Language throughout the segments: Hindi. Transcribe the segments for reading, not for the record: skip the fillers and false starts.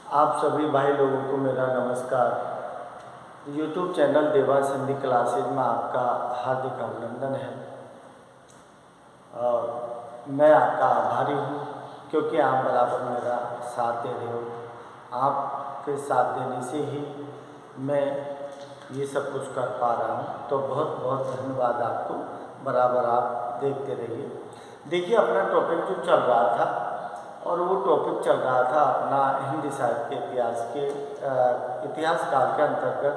आप सभी भाई लोगों को मेरा नमस्कार। YouTube channel Devansh Hindi classes में आपका हार्दिक अभिनंदन है और मैं आपका आभारी हूँ क्योंकि आप बराबर मेरा साथ दे रहे हो। आपके साथ देने से ही मैं ये सब कुछ कर पा रहा हूँ, तो बहुत बहुत धन्यवाद आपको। बराबर आप देखते रहिए। देखिए, अपना टॉपिक जो चल रहा था और वो टॉपिक चल रहा था अपना हिंदी साहित्य के इतिहास काल के अंतर्गत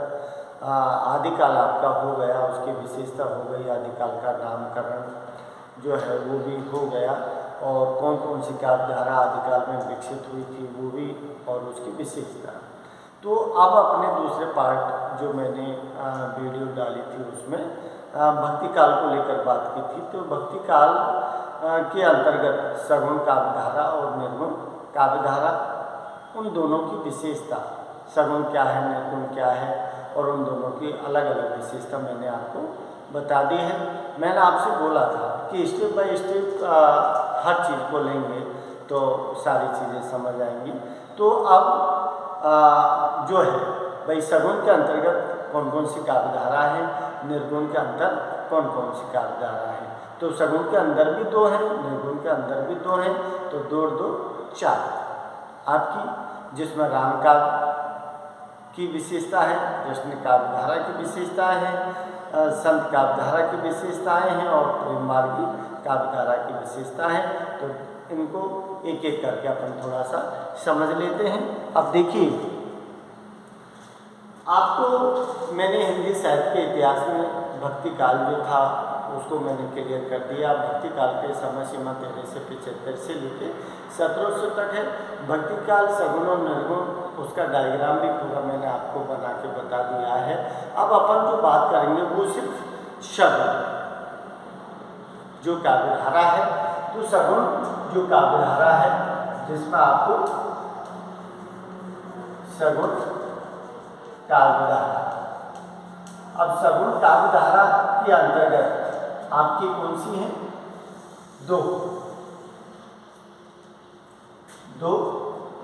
आदिकाल आपका हो गया, उसकी विशेषता हो गई, आदिकाल का नामकरण जो है वो भी हो गया और कौन कौन सी काव्यधारा आदिकाल में विकसित हुई थी वो भी, और उसकी विशेषता। तो अब अपने दूसरे पार्ट जो मैंने वीडियो डाली थी उसमें भक्ति काल को लेकर बात की थी। तो भक्ति काल के अंतर्गत सगुण काव्यधारा और निर्गुण काव्यधारा, उन दोनों की विशेषता, सगुण क्या है, निर्गुण क्या है, और उन दोनों की अलग अलग विशेषता मैंने आपको बता दी है। मैंने आपसे बोला था कि स्टेप बाय स्टेप हर चीज़ को लेंगे तो सारी चीज़ें समझ आएंगी। तो अब जो है भाई, सगुण के अंतर्गत कौन कौन सी काव्यधारा है, निर्गुण के अंतर कौन कौन सी काव्यधारा है। तो सगुण के अंदर भी दो हैं, निर्गुण के अंदर भी दो हैं, तो दो दो चार आपकी, जिसमें राम काव्य की विशेषता है, कृष्ण काव्यधारा की विशेषताएँ हैं, संत काव्यधारा की विशेषताएँ हैं और प्रेम मार्गी काव्यधारा की विशेषता है। तो इनको एक एक करके अपन थोड़ा सा समझ लेते हैं। अब देखिए, आपको मैंने हिंदी साहित्य के इतिहास में भक्ति काल जो था उसको मैंने क्लियर कर दिया। भक्ति काल के समय सीमा 13 से 75 से लेकर 1700 तक है। भक्ति काल सगुण और निर्गुण, उसका डायग्राम भी पूरा मैंने आपको बना के बता दिया है। अब अपन जो बात करेंगे वो सिर्फ सगुण जो काव्यधारा है, तो सगुण जो काव्यधारा है जिसमें आपको सगुण काव्यधारा, अब सगुण काव्यधारा के अंतर्गत आपकी कौन सी है? दो।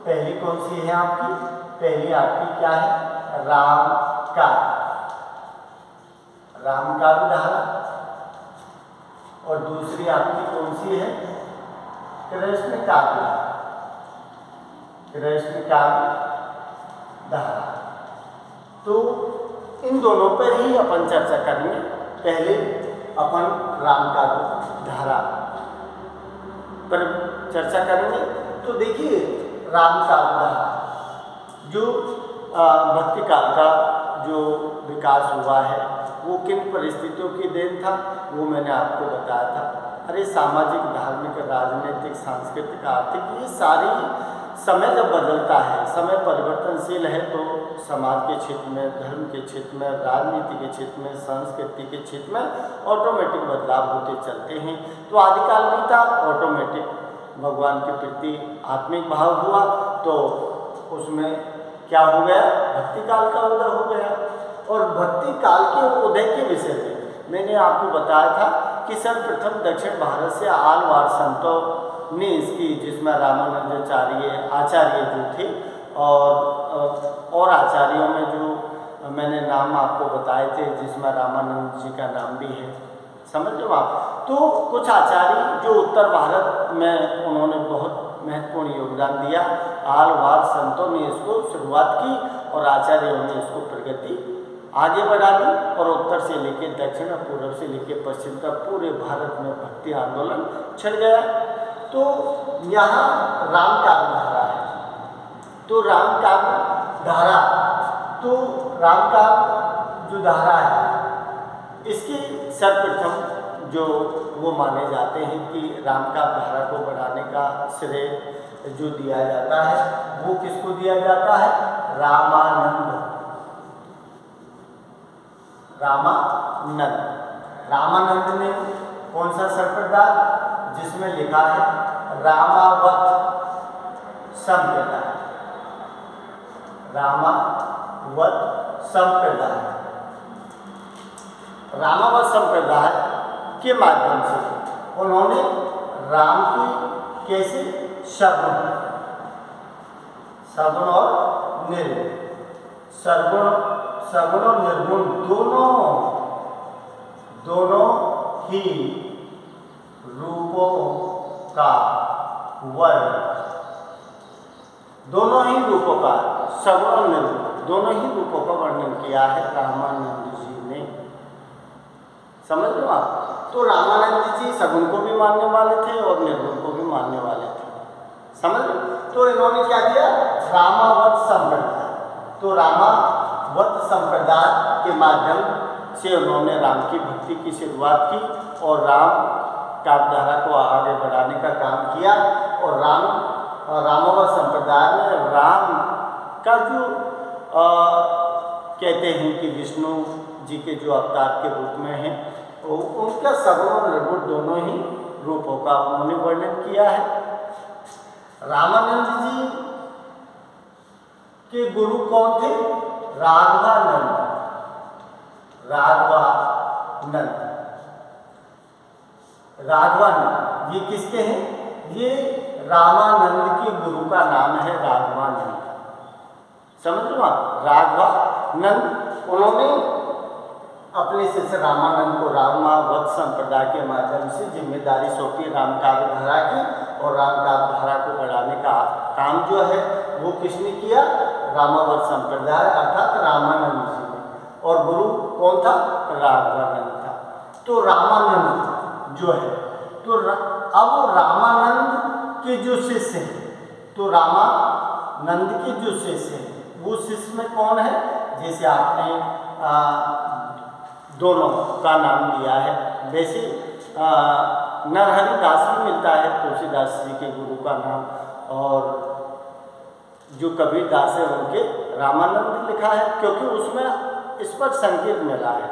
पहली कौन सी है आपकी? पहली आपकी क्या है? राम काव्यधारा। और दूसरी आपकी कौन सी है? कृष्ण काव्यधारा। तो इन दोनों पर ही अपन चर्चा करेंगे। पहले अपन राम काव्यधारा पर चर्चा करेंगे। तो देखिए, राम काव्यधारा जो भक्ति काल का जो विकास हुआ है वो किन परिस्थितियों की देन था वो मैंने आपको बताया था। अरे, सामाजिक, धार्मिक, राजनीतिक, सांस्कृतिक, आर्थिक, ये सारी समय जब बदलता है, समय परिवर्तनशील है, तो समाज के क्षेत्र में, धर्म के क्षेत्र में, राजनीति के क्षेत्र में, संस्कृति के क्षेत्र में ऑटोमेटिक बदलाव होते चलते हैं। तो आदिकाल में था ऑटोमेटिक भगवान के प्रति आत्मिक भाव हुआ, तो उसमें क्या हो गया? भक्ति काल का उदय हो गया। और भक्ति काल के उदय के विषय में मैंने आपको बताया था कि सर्वप्रथम दक्षिण भारत से आलवार संतों ने इसकी, जिसमें रामानुजाचार्य आचार्य जो थे और आचार्यों में जो मैंने नाम आपको बताए थे, जिसमें रामानंद जी का नाम भी है, समझ लो आप। तो कुछ आचार्य जो उत्तर भारत में उन्होंने बहुत महत्वपूर्ण योगदान दिया, आलवार संतों ने इसको शुरुआत की और आचार्यों ने इसको प्रगति आगे बढ़ा दी, और उत्तर से लेकर दक्षिण और पूर्व से लेकर पश्चिम तक पूरे भारत में भक्ति आंदोलन छिड़ गया। तो यहाँ राम काव्यधारा है। तो राम काव्यधारा, तो राम काव्य जो धारा है, इसके सर्वप्रथम जो वो माने जाते हैं कि राम काव्यधारा को बढ़ाने का श्रेय जो दिया जाता है वो किसको दिया जाता है? रामानंद ने कौन सा संप्रदाय? जिसमें लिखा है रामावत संप्रदाय। रामावत संप्रदाय के माध्यम से उन्होंने राम की कैसे सगुण और निर्गुण, सगुण और निर्गुण दोनों ही रूपों का वर्ण, दोनों ही रूपों का, सगुण और निर्गुण दोनों ही रूपों का वर्णन किया है रामानंद जी ने। समझ लो आप। तो रामानंद जी सगुण को भी मानने वाले थे और निर्गुण को भी मानने वाले थे। समझ लो। तो इन्होंने क्या किया, रामावत संप्रदाय, तो रामावत संप्रदाय के माध्यम से उन्होंने राम की भक्ति की शुरुआत की और राम काव्यधारा को आगे बढ़ाने का काम किया। और रामावत संप्रदाय में राम का जो कहते हैं कि विष्णु जी के जो अवतार के रूप में हैं, उनका सगुण और निर्गुण दोनों ही रूपों का उन्होंने वर्णन किया है। रामानंद जी के गुरु कौन थे? राघवानंद। ये किसके हैं? ये रामानंद के गुरु का नाम है राघवानंद। समझ लो आप। राघवानंद उन्होंने अपने शिष्य रामानंद को रामावत संप्रदाय के माध्यम से जिम्मेदारी सौंपी राम काव्यधारा की, और राम काव्यधारा को बढ़ाने का काम जो है वो किसने किया? रामावत संप्रदाय अर्थात रामानंद जी ने। और गुरु कौन था? राघवानंद था। तो रामानंद जो है, तो अब रामानंद के जो शिष्य हैं, तो रामानंद के जो शिष्य हैं वो शिष्य में कौन है? जैसे आपने दोनों का नाम लिया है, वैसे नरहरि दास भी मिलता है तुलसीदास जी के गुरु का नाम, और जो कबीर दास है उनके रामानंद लिखा है, क्योंकि उसमें इस पर संकेत मिला है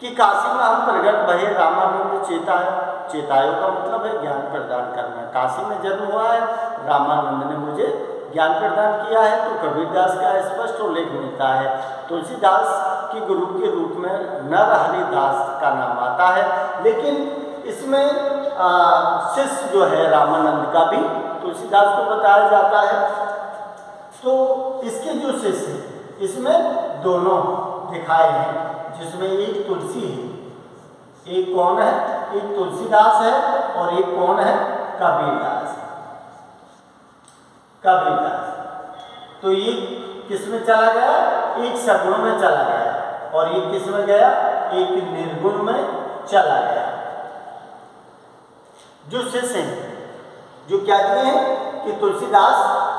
कि काशी में हम प्रगट भये रामानंद चेताय। चेतायो का मतलब है ज्ञान प्रदान करना। काशी में जन्म हुआ है, रामानंद ने मुझे ज्ञान प्रदान किया है। तो कबीरदास का स्पष्ट उल्लेख मिलता है। तुलसीदास के गुरु के रूप में नरहरि दास का नाम आता है, लेकिन इसमें शिष्य जो है रामानंद का भी तुलसीदास को बताया जाता है। तो इसके जो शिष्य हैं इसमें दोनों दिखाए हैं, जिसमें एक तुलसी है, एक कौन है? एक तुलसीदास है, और एक कौन है? कबीरदास। तो ये किस में चला गया? एक सगुण में चला गया, और एक किस में गया? एक निर्गुण में चला गया। जो शिष्य हैं जो क्या किए हैं कि तुलसीदास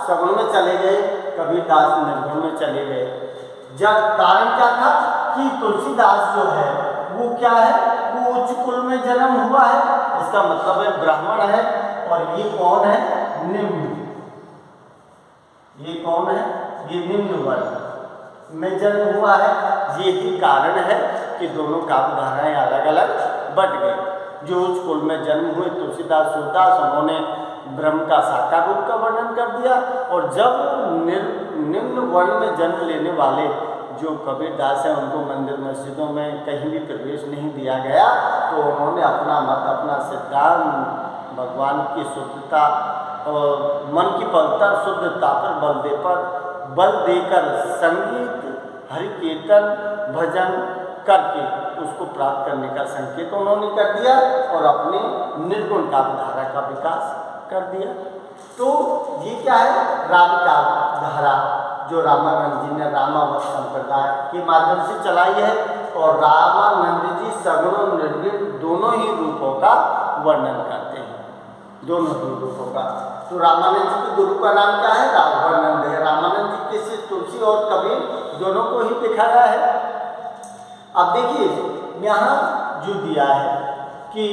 सगुण में चले गए, कबीरदास निर्गुण में चले गए। जब कारण क्या था कि तुलसीदास जो है वो क्या है? वो उच्च कुल में जन्म हुआ है, इसका मतलब है ब्राह्मण है, और ये कौन है? निम्न। ये कौन है? ये निम्न वर्ण में जन्म हुआ है। ये ही कारण है कि दोनों काव्यधाराएं अलग अलग बट गई। जो उच्च कुल में जन्म हुए तुलसीदास सूरदास, उन्होंने ब्रह्म का साकार रूप का वर्णन कर दिया, और जब निम्न वर्ण में जन्म लेने वाले जो कबीरदास हैं उनको मंदिर मस्जिदों में कहीं भी प्रवेश नहीं दिया गया, तो उन्होंने अपना मत, अपना सिद्धांत भगवान की शुद्धता और मन की पवित्रता शुद्धता पर बल देकर संगीत, हरि कीर्तन, भजन करके उसको प्राप्त करने का संकेत उन्होंने कर दिया, और अपने निर्गुण काव्यधारा का विकास कर दिया। तो ये क्या है? राम काव्यधारा जो रामानंद जी ने रामावत संप्रदाय के माध्यम से चलाई है, और रामानंद जी सगुण और निर्गुण दोनों ही रूपों का वर्णन करते हैं, दोनों ही रूपों का। तो रामानंद जी के गुरु का नाम क्या है? राघवानंद है। रामानंद जी के से तुलसी और कबीर दोनों को ही दिखाया है। अब देखिए यहाँ जो दिया है कि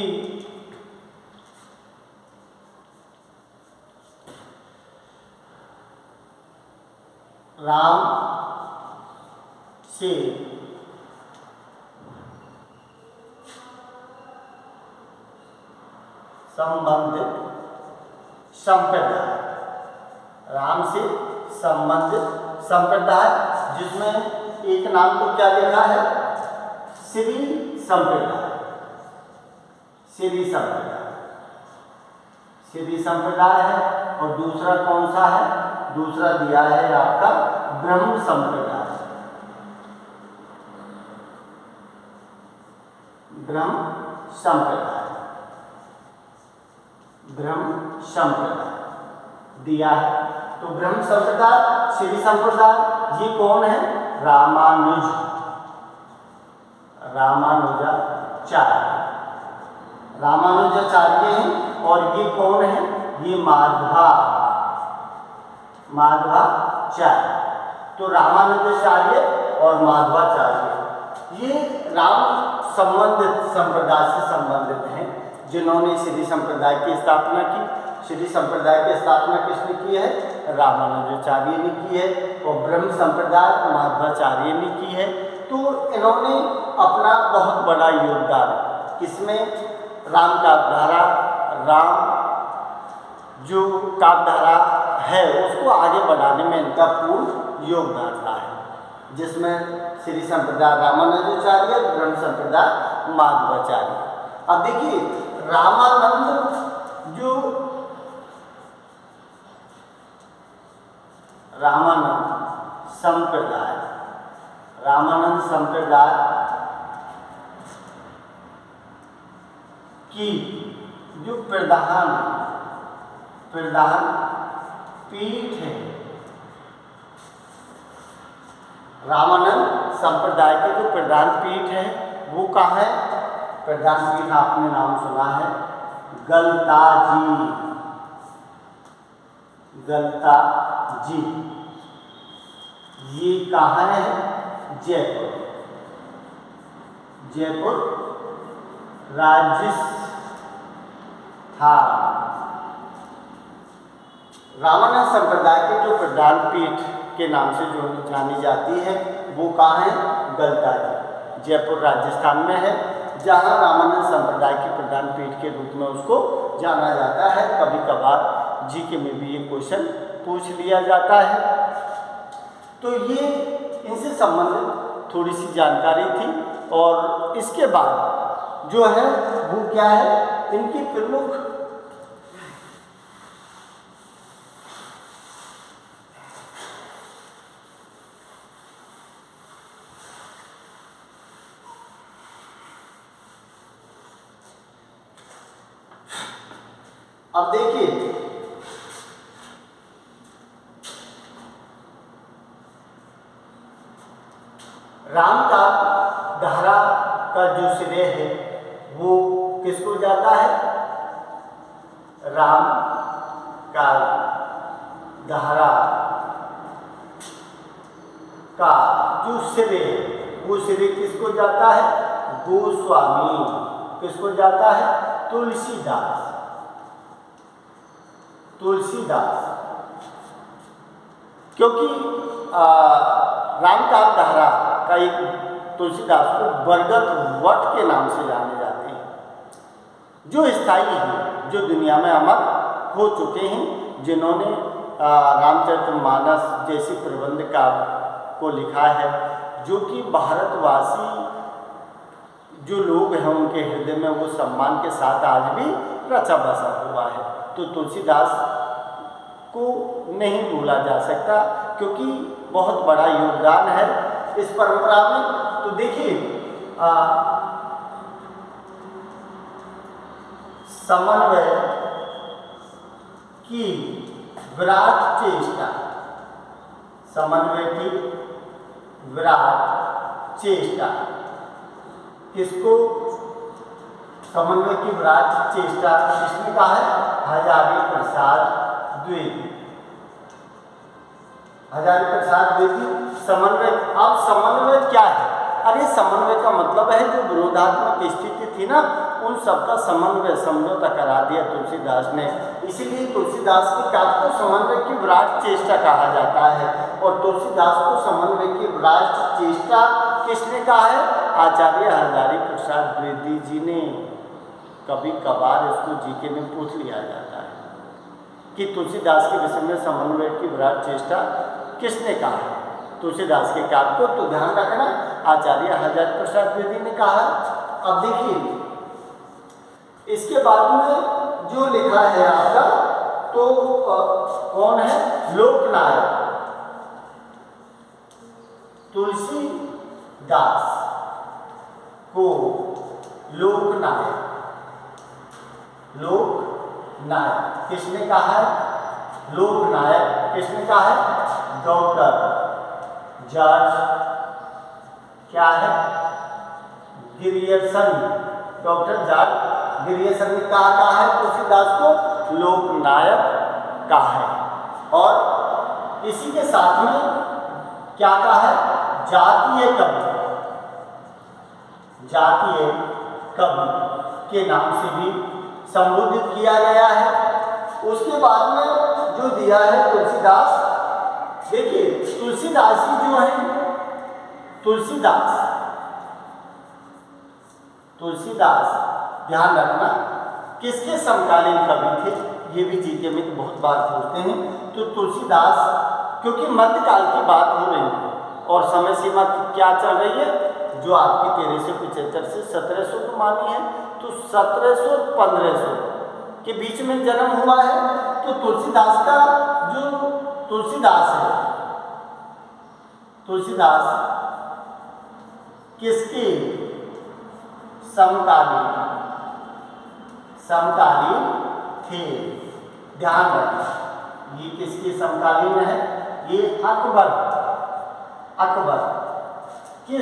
राम से संबंधित संप्रदाय, राम से संबंधित संप्रदाय, जिसमें एक नाम को क्या लिखा है? श्री संप्रदाय। श्री संप्रदाय है, और दूसरा कौन सा है? दूसरा दिया है आपका ब्रह्म संप्रदाय। ब्रह्म संप्रदाय, ब्रह्म संप्रदाय दिया है। तो ब्रह्म संप्रदाय, श्री संप्रदाय, ये कौन है? रामानुज, रामानुजाचार्य, रामानुजाचार्य हैं। और ये कौन है? ये माधवाचार्य। तो रामानुजाचार्य और माधवाचार्य ये राम संबंधित संप्रदाय से संबंधित हैं, जिन्होंने श्री संप्रदाय की स्थापना की। श्री संप्रदाय की स्थापना किसने की है? रामानुजाचार्य ने की है। और ब्रह्म संप्रदाय माधवाचार्य ने की है। तो इन्होंने अपना बहुत बड़ा योगदान इसमें राम काव्यधारा, राम जो काव्यधारा है उसको आगे बढ़ाने में इनका पूर्ण योगदान रहा है, जिसमें श्री संप्रदाय रामानुजाचार्य, ब्रह्म संप्रदाय माधवाचार्य। अब देखिए रामानंद जो रामानंद संप्रदाय की जो प्रधान पीठ है, रामानंद संप्रदाय के जो प्रधान पीठ है वो कहाँ है? प्रधान पीठ आपने नाम सुना है गलता जी। ये कहाँ है? जयपुर राजस्थान। रामानंद संप्रदाय के जो प्रधान पीठ के नाम से जो जानी जाती है वो कहाँ है? गलता जी, जयपुर राजस्थान में है, जहाँ रामानंद संप्रदाय के प्रधान पीठ के रूप में उसको जाना जाता है। कभी कभार जीके में भी ये क्वेश्चन पूछ लिया जाता है। तो ये इनसे संबंधित थोड़ी सी जानकारी थी। और इसके बाद जो है वो क्या है? इनकी प्रमुख अब देखिए राम का धारा का जो श्रेय है वो किसको जाता है? राम का धारा का जो श्रेय है वो श्रेय किसको जाता है? गोस्वामी। किसको जाता है? तुलसीदास। क्योंकि राम का धारा का एक तुलसीदास को बरगद वट के नाम से जाने जाते हैं, जो स्थायी हैं, जो दुनिया में अमर हो चुके हैं, जिन्होंने रामचरितमानस जैसी प्रबंध काव्य को लिखा है, जो कि भारतवासी जो लोग हैं उनके हृदय में वो सम्मान के साथ आज भी रचा बसा हुआ है। तो तुलसीदास को नहीं भूला जा सकता, क्योंकि बहुत बड़ा योगदान है इस परंपरा में। तो देखिए समन्वय की विराट चेष्टा, समन्वय की विराट चेष्टा किसको? समन्वय की विराट चेष्टा किसने कहा है? हजारी प्रसाद द्विवेदी। हजारी प्रसाद द्विवेदी समन्वय। अब समन्वय क्या है? अरे समन्वय का मतलब है जो विरोधात्मक स्थिति थी ना, उन सबका समन्वय समझौता करा दिया तुलसीदास ने। इसीलिए तुलसीदास के काव्य को समन्वय की विराट चेष्टा कहा जाता है। और तुलसीदास को समन्वय की विराट चेष्टा किसने कहा है? आचार्य हजारी प्रसाद द्विवेदी जी ने। कभी कभार इसको जीके में पूछ लिया जाता है कि तुलसीदास के विषय में समन्वय की विराट चेष्टा किसने कहा है तुलसीदास के काव्य को? तो ध्यान रखना, आचार्य हजारी प्रसाद द्विवेदी ने कहा। अब देखिए इसके बाद में जो लिखा है आपका तो कौन है? लोकनायक तुलसीदास को लोकनायक किसने कहा है? लोकनायक किसने कहा है? डॉक्टर जॉर्ज क्या है? ग्रियर्सन। डॉक्टर जॉर्ज ग्रियर्सन ने कहा है तुलसीदास को लोकनायक कहा है। और इसी के साथ में क्या कहा है? जातीय कवि के नाम से भी संबोधित किया गया है। उसके बाद में जो दिया है तुलसीदास, देखिए तुलसीदास जी जो है, तुलसीदास ध्यान रखना किसके समकालीन कवि थे, ये भी जीके में तो बहुत बार पूछते हैं। तो तुलसीदास, क्योंकि मध्यकाल की बात हो रही है और समय सीमा क्या चल रही है, जो आपकी 1375 से 1700 को मानी है, तो 1700-1500 के बीच में जन्म हुआ है। तो तुलसीदास का जो तुलसीदास है, तुलसीदास किसके समकालीन थे? ध्यान रखना, ये किसके समकालीन है? ये अकबर के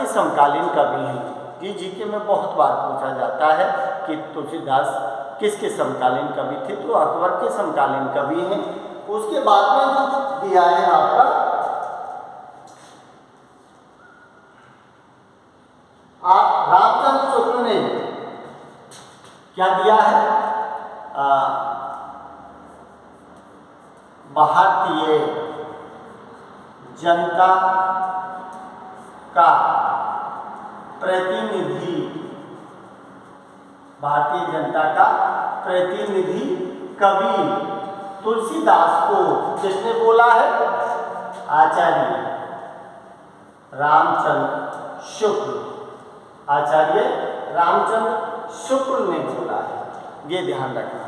समकालीन कवि हैं। ये जीके में बहुत बार पूछा जाता है कि तुलसीदास किसके समकालीन कवि थे, तो अकबर के समकालीन कवि हैं। उसके बाद में जो दिया है आपका रामचंद्र शुक्ल ने क्या दिया है? भारतीय जनता का प्रतिनिधि, कवि तुलसीदास को किसने बोला है? आचार्य रामचंद्र शुक्ल ने बोला है। ये ध्यान रखना,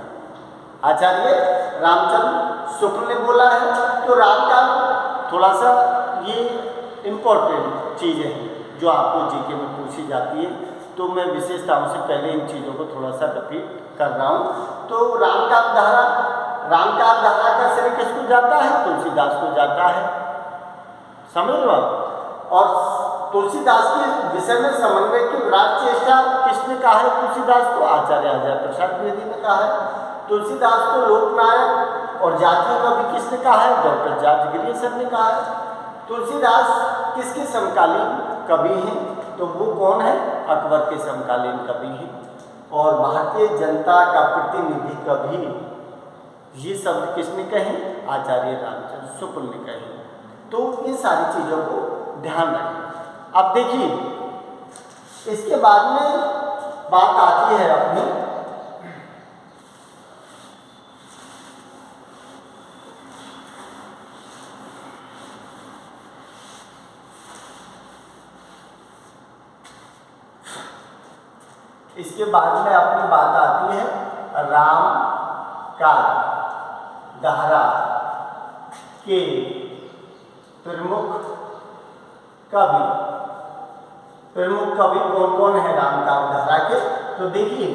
आचार्य रामचंद्र शुक्ल ने बोला है। तो राम का थोड़ा सा ये इम्पोर्टेंट चीज़ें हैं जो आपको जीके में पूछी जाती है, तो मैं विशेषताओं से पहले इन चीज़ों को थोड़ा सा रिपीट कर रहा हूँ। तो रामकाव्य धारा का श्रेय किसको जाता है? तुलसीदास को जाता है, समझ लो आप। और तुलसीदास के विषय में समन्वय की विराट चेष्टा किसने कहा है? तुलसीदास को आचार्य अजय प्रसाद द्विवेदी ने कहा है। तुलसीदास को लोकनायक और जातीय कवि किसने कहा है? डॉक्टर जॉर्ज ग्रियर्सन ने कहा है। तुलसीदास किसके समकालीन कवि हैं? तो वो कौन है? अकबर के समकालीन कवि हैं। और भारतीय जनता का प्रतिनिधि कवि, ये शब्द किसने कहे? आचार्य रामचंद्र शुक्ल ने कहे। तो इन सारी चीज़ों को ध्यान रखें। अब देखिए, इसके बाद में बात आती है अपनी बात आती है रामकाव्य धारा के प्रमुख कवि कौन कौन है रामकाव्य धारा के? तो देखिए,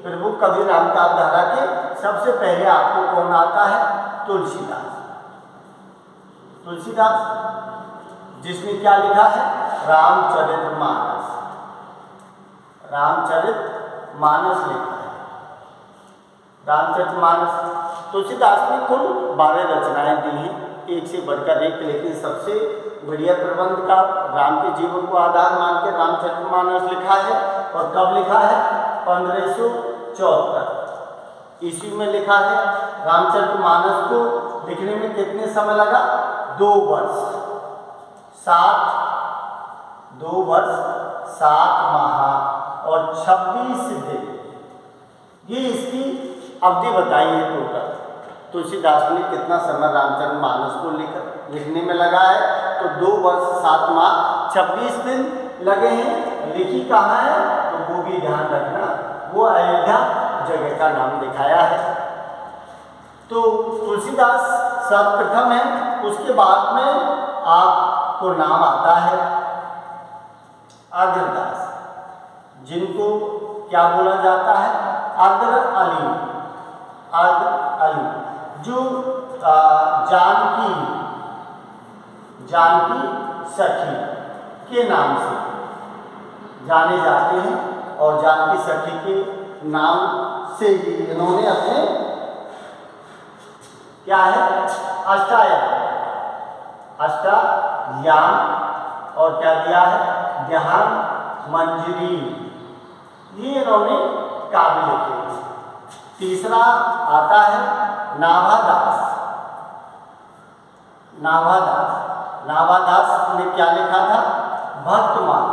प्रमुख कवि रामकाव्य धारा के सबसे पहले आपको कौन आता है? तुलसीदास, जिसने क्या लिखा है? रामचरितमानस लिखा है। रामचरितमानस तुलसीदास ने कुल 12 रचनाएं दी हैं, एक से बढ़कर एक, लेकिन सबसे बढ़िया प्रबंध का राम के जीवन को आधार मान के रामचरितमानस लिखा है। और कब लिखा है? 1574 ईस्वी में लिखा है। रामचरितमानस को लिखने में कितने समय लगा? 2 वर्ष 7 माह और 26 दिन, ये इसकी अवधि बताई है टोटल। तुलसीदास ने कितना समय रामचरितमानस को लिखने में लगा है? तो 2 वर्ष 7 माह 26 दिन लगे हैं। लिखी कहाँ है? तो वो भी ध्यान रखना, वो अयोध्या जगह का नाम दिखाया है। तो तुलसीदास सर्वप्रथम है, उसके बाद में आपको नाम आता है अग्रदास, जिनको क्या बोला जाता है, अग्र अली, अग्र अली, जो जानकी सखी के नाम से जाने जाते हैं और जानकी सखी के नाम से इन्होंने अपने क्या है अष्टयाम और क्या दिया है, ध्यान मंजरी, ये इन्होंने काव्य लिखे। तीसरा आता है नाभादास। नाभादास ने क्या लिखा था, भक्तमाल।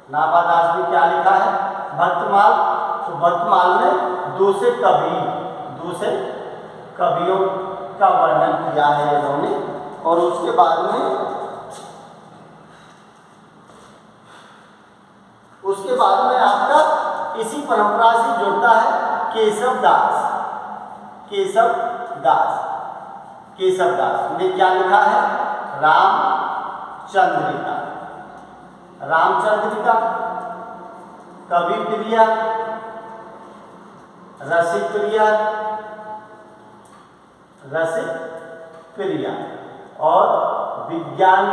नाभादास ने क्या लिखा है, भक्तमाल। तो भक्तमाल में दो से कवियों का वर्णन किया है इन्होंने। और उसके बाद में आपका इसी परंपरा से जुड़ता है केशवदास ने क्या लिखा है, रामचंद्रिका, कवि प्रिया, रसिक प्रिया और विज्ञान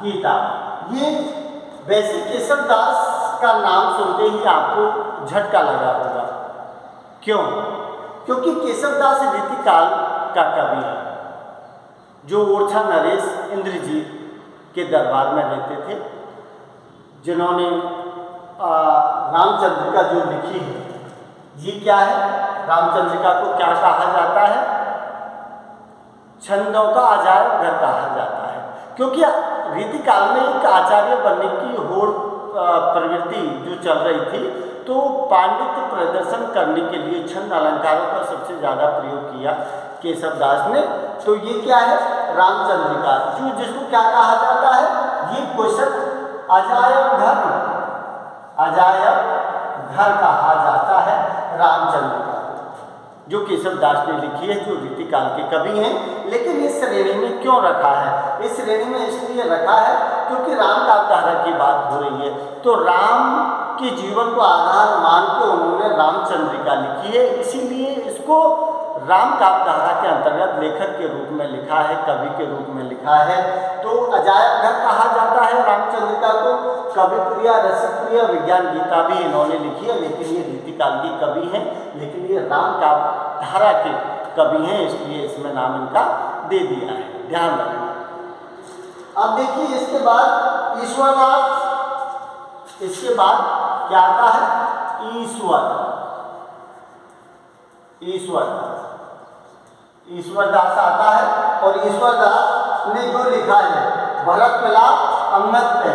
गीता। ये वैसे केशवदास का नाम सुनते ही आपको झटका लगा होगा। क्यों? क्योंकि केशवदास रीतिकाल का कवि है, जो ओरछा नरेश इंद्रजीत के दरबार में रहते थे, जिन्होंने रामचंद्रिका जो लिखी है। ये क्या है, रामचंद्रिका को क्या कहा जाता है, छंदों का अजायब घर कहा जाता है। क्योंकि रीतिकाल में एक आचार्य बनने की होड़ प्रवृत्ति जो चल रही थी, तो पांडित्य प्रदर्शन करने के लिए छंद अलंकारों का सबसे ज़्यादा प्रयोग किया केशवदास ने। तो ये क्या है, रामचंद्रिका, जो जिसको क्या कहा जाता है, ये क्वेश्चन अजायब घर कहा जाता है रामचंद्रिका, जो केशवदास ने लिखी है, जो रीतिकाल के कवि हैं। लेकिन इस श्रेणी में क्यों रखा है, इस श्रेणी में इसलिए रखा है क्योंकि राम काव्यधारा की बात हो रही है। तो राम के जीवन को आधार मान के उन्होंने रामचंद्रिका लिखी है, इसीलिए इसको राम काव्यधारा के अंतर्गत लेखक के रूप में लिखा है, कवि के रूप में लिखा है। तो अजायब घर कहा जाता है रामचंद्रिका को। कवि प्रिया, रसिक प्रिया, विज्ञान गीता भी इन्होंने लिखी है, लेकिन ये रीतिकाल की कवि हैं, लेकिन ये राम काव्यधारा के कवि हैं, इसलिए इसमें नाम इनका दे दिया है, ध्यान रखना। अब देखिए इसके बाद ईश्वरदास, इसके बाद क्या आता है, ईश्वरदास आता है। और ईश्वरदास ने जो लिखा है, भरत मिलाप अंगद पे,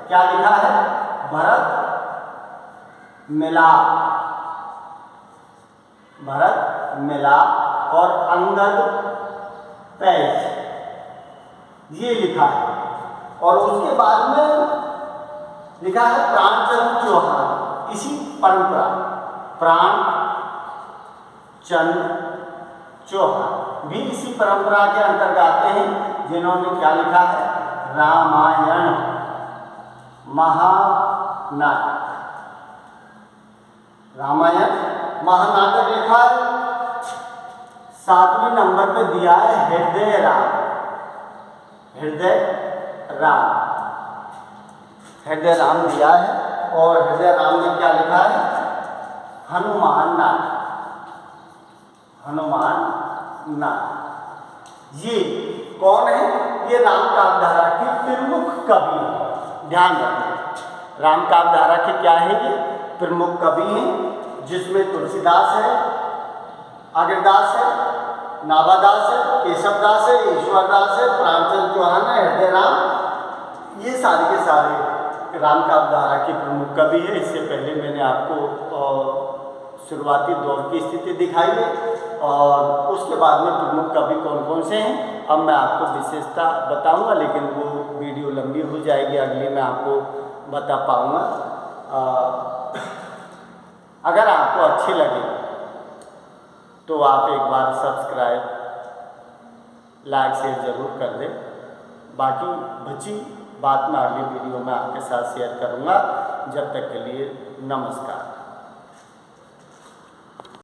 क्या लिखा है, भरत मिलाप और अंगद पैज, ये लिखा है। और उसके बाद में लिखा है प्राणचंद चौहान, इसी परंपरा, प्राणचंद चौहान भी इसी परंपरा के अंतर्गत आते हैं, जिन्होंने क्या लिखा है, रामायण महानाटक लिखा है। 7वें नंबर पे दिया है हृदय राम दिया है। और हृदय राम ने क्या लिखा है, हनुमान नाटक। ये कौन है, ये राम काव्यधारा के प्रमुख कवि हैं, ध्यान रखना। राम काव्यधारा के क्या है, ये प्रमुख कवि हैं, जिसमें तुलसीदास है, अग्रदास है, नाभादास है, केशवदास है, ईश्वरदास है, प्राणचंद चौहान है, हृदय राम, ये सारे के सारे राम काव्यधारा के प्रमुख कवि है। इससे पहले मैंने आपको शुरुआती दौर की स्थिति दिखाई है और उसके बाद में प्रमुख कवि कौन कौन से हैं, अब मैं आपको विशेषता बताऊंगा, लेकिन वो वीडियो लंबी लंबी हो जाएगी, अगली मैं आपको बता पाऊँगा। अगर आपको अच्छी लगे तो आप एक बार सब्सक्राइब, लाइक, शेयर ज़रूर कर दें। बाकी बची बात मैं अगली वीडियो में आपके साथ शेयर करूँगा। जब तक के लिए नमस्कार।